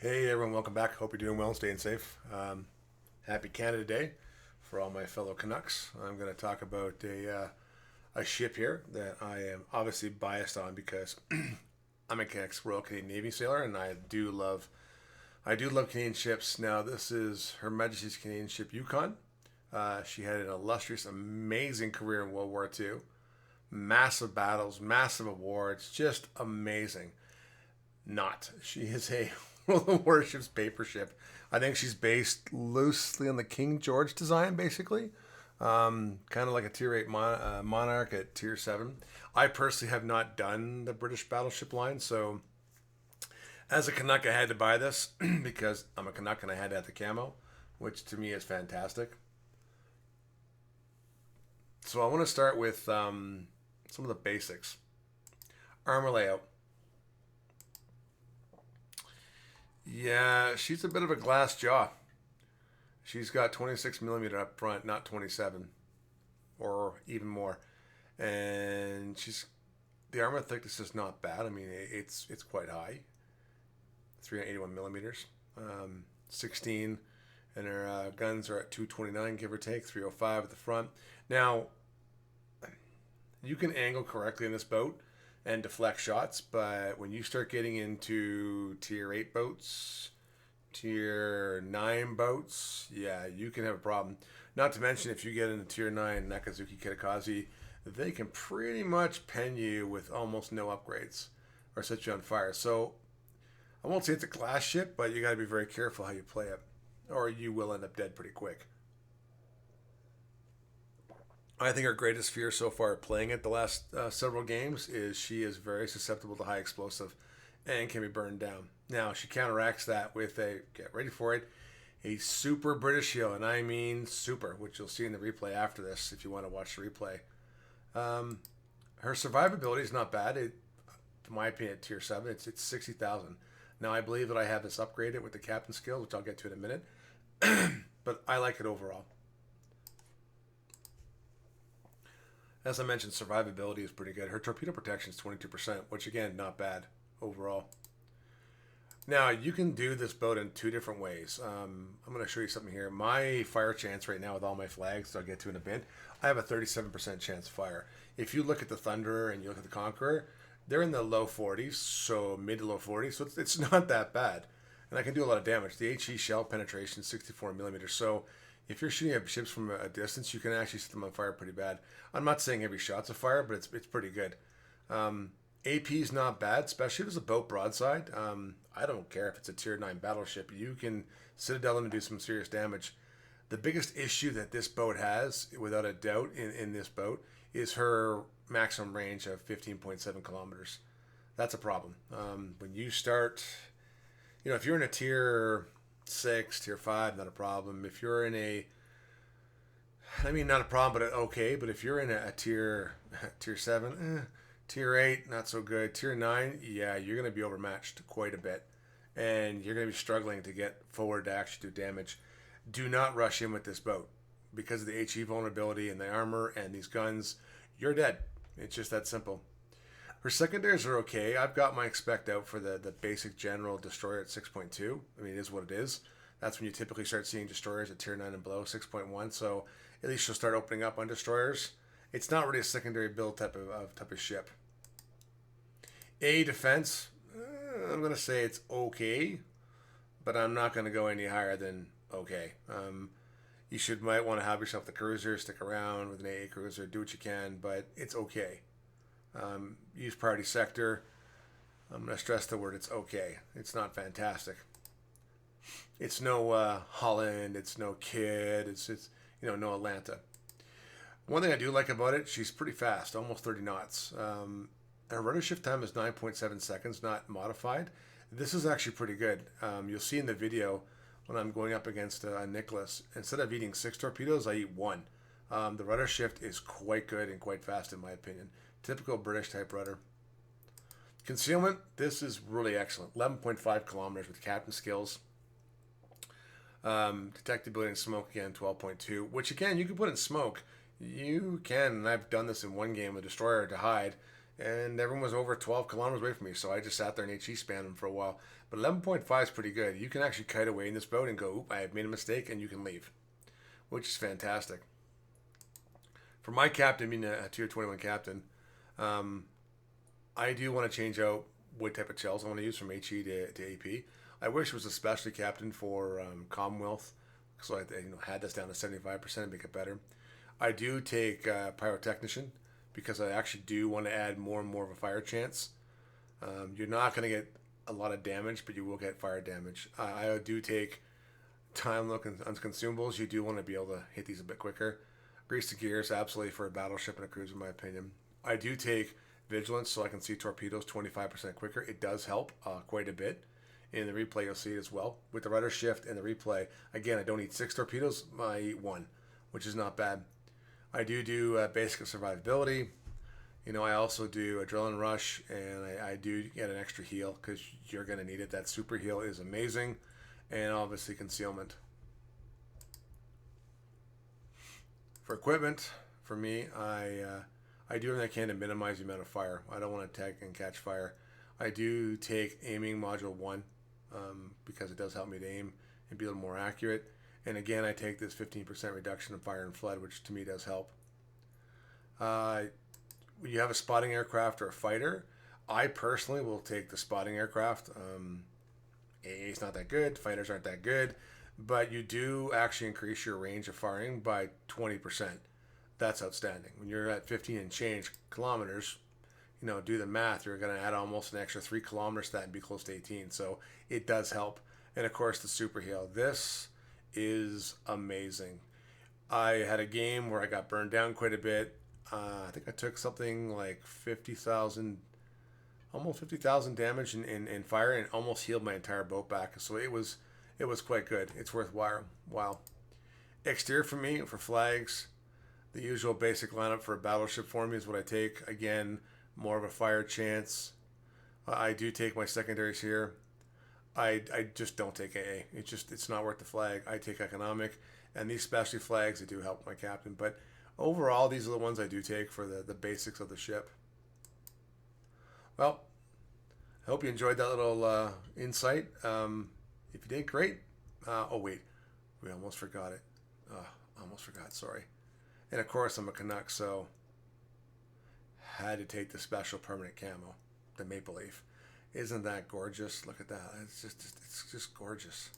Hey everyone, welcome back. Hope you're doing well and staying safe. Happy Canada Day for all my fellow Canucks. I'm going to talk about a ship here that I am obviously biased on because I'm a ex-Royal Canadian Navy sailor and I do love Canadian ships. Now this is Her Majesty's Canadian ship Yukon. She had an illustrious, amazing career in World War II. Massive battles, massive awards, just amazing. Not. She is a World of Warships paper ship. I think she's based loosely on the King George design, basically. Kind of like a Tier 8 Monarch at Tier 7. I personally have not done the British battleship line, so as a Canuck, I had to buy this because I'm a Canuck and I had to have the camo, which to me is fantastic. So I want to start with some of the basics. Armor layout. Yeah, she's a bit of a glass jaw. She's got 26 millimeter up front, not 27 or even more. And she's the armor thickness is not bad. I mean, it's quite high, 381 millimeters, 16, and her guns are at 229, give or take, 305 at the front. Now, you can angle correctly in this boat and deflect shots, but when you start getting into tier 8 boats, tier 9 boats, yeah, you can have a problem. Not to mention, if you get into tier 9 Nakazuki Kitakazi, they can pretty much pen you with almost no upgrades or set you on fire. So I won't say it's a glass ship, but you got to be very careful how you play it, or you will end up dead pretty quick. I think her greatest fear so far playing it the last several games is she is very susceptible to high explosive and can be burned down. Now, she counteracts that with get ready for it, a super British heel, and I mean super, which you'll see in the replay after this if you want to watch the replay. Um, Her survivability is not bad. To my opinion, at tier 7, it's 60,000. Now, I believe that I have this upgraded with the captain skills, which I'll get to in a minute, but I like it overall. As I mentioned, survivability is pretty good. Her torpedo protection is 22%, which again, not bad overall. Now, you can do this boat in two different ways. I'm going to show you something here. My fire chance right now with all my flags, I'll get to in a bit, I have a 37% chance of fire. If you look at the Thunderer and you look at the Conqueror, they're in the low 40s, so mid to low 40s, so it's not that bad. And I can do a lot of damage. The HE shell penetration is 64 millimeters, so if you're shooting at ships from a distance, you can actually set them on fire pretty bad. I'm not saying every shot's a fire, but it's pretty good. AP is not bad, especially if it's a boat broadside. I don't care if it's a tier 9 battleship. You can citadel and do some serious damage. The biggest issue that this boat has, without a doubt, in this boat, is her maximum range of 15.7 kilometers. That's a problem. When you start, if you're in a tier 6, tier 5, not a problem. If you're in not a problem, but okay. But if you're in a tier 7, tier 8, not so good. Tier 9, yeah, you're going to be overmatched quite a bit. And you're going to be struggling to get forward to actually do damage. Do not rush in with this boat. Because of the HE vulnerability and the armor and these guns, you're dead. It's just that simple. Her secondaries are okay. I've got my expect out for the basic general destroyer at 6.2. I mean, it is what it is. That's when you typically start seeing destroyers at tier 9 and below, 6.1. So at least you'll start opening up on destroyers. It's not really a secondary build type of ship. A defense, I'm going to say it's okay, but I'm not going to go any higher than okay. You might want to have yourself the cruiser, stick around with an AA cruiser, do what you can, but it's okay. Use priority sector. I'm going to stress the word it's okay. It's not fantastic. It's no Holland. It's no Kidd. It's no Atlanta. One thing I do like about it, she's pretty fast, almost 30 knots. Her rudder shift time is 9.7 seconds, not modified. This is actually pretty good. You'll see in the video when I'm going up against Nicholas, instead of eating 6 torpedoes, I eat 1. The rudder shift is quite good and quite fast in my opinion. Typical British type rudder. Concealment, this is really excellent. 11.5 kilometers with captain skills. Detectability in smoke, again, 12.2, which again, you can put in smoke. You can, and I've done this in one game with Destroyer to hide, and everyone was over 12 kilometers away from me, so I just sat there and HE spammed them for a while. But 11.5 is pretty good. You can actually kite away in this boat and go, oop, I have made a mistake, and you can leave, which is fantastic. For my captain, being a tier 21 captain, um, I do want to change out what type of shells I want to use from HE to AP. I wish it was a specialty captain for Commonwealth, so I had this down to 75% and make it better. I do take Pyrotechnician because I actually do want to add more and more of a fire chance. You're not going to get a lot of damage, but you will get fire damage. I do take Time Look and Consumables. You do want to be able to hit these a bit quicker. Grease the gears, absolutely, for a battleship and a cruiser, in my opinion. I do take Vigilance so I can see torpedoes 25% quicker. It does help quite a bit. In the replay, you'll see it as well. With the rudder shift and the replay, again, I don't eat 6 torpedoes, I eat 1, which is not bad. I do basic survivability. I also do Adrenaline Rush, and I do get an extra heal because you're going to need it. That super heal is amazing. And obviously Concealment. For equipment, for me, I do everything I can to minimize the amount of fire. I don't want to attack and catch fire. I do take Aiming Module 1 because it does help me to aim and be a little more accurate. And again, I take this 15% reduction in fire and flood, which to me does help. When you have a spotting aircraft or a fighter, I personally will take the spotting aircraft. AA is not that good, fighters aren't that good, but you do actually increase your range of firing by 20%. That's outstanding. When you're at 15 and change kilometers, do the math, you're going to add almost an extra 3 kilometers to that and be close to 18. So it does help. And of course, the super heal. This is amazing. I had a game where I got burned down quite a bit. I think I took something like 50,000, almost 50,000 damage in fire, and almost healed my entire boat back. So it was quite good. It's worthwhile. Wow. Exterior for me, for flags, the usual basic lineup for a battleship for me is what I take. Again, more of a fire chance. I do take my secondaries here. I just don't take AA. It's not worth the flag. I take economic, and these specialty flags, they do help my captain. But overall, these are the ones I do take for the basics of the ship. Well, I hope you enjoyed that little insight. If you did, great. Oh wait, we almost forgot it. Almost forgot. Sorry. And of course, I'm a Canuck, so had to take the special permanent camo, the maple leaf. Isn't that gorgeous? Look at that. It's just gorgeous.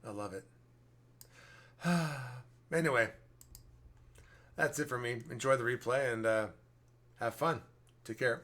I love it. Anyway, that's it for me. Enjoy the replay and have fun. Take care.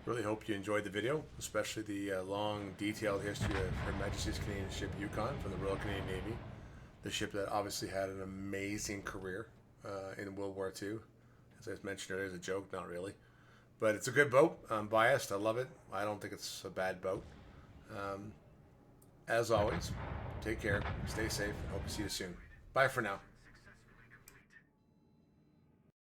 Really hope you enjoyed the video, especially the long, detailed history of Her Majesty's Canadian ship Yukon from the Royal Canadian Navy. The ship that obviously had an amazing career in World War II. As I mentioned earlier, as a joke, not really. But it's a good boat. I'm biased. I love it. I don't think it's a bad boat. As always, take care, stay safe, and hope to see you soon. Bye for now.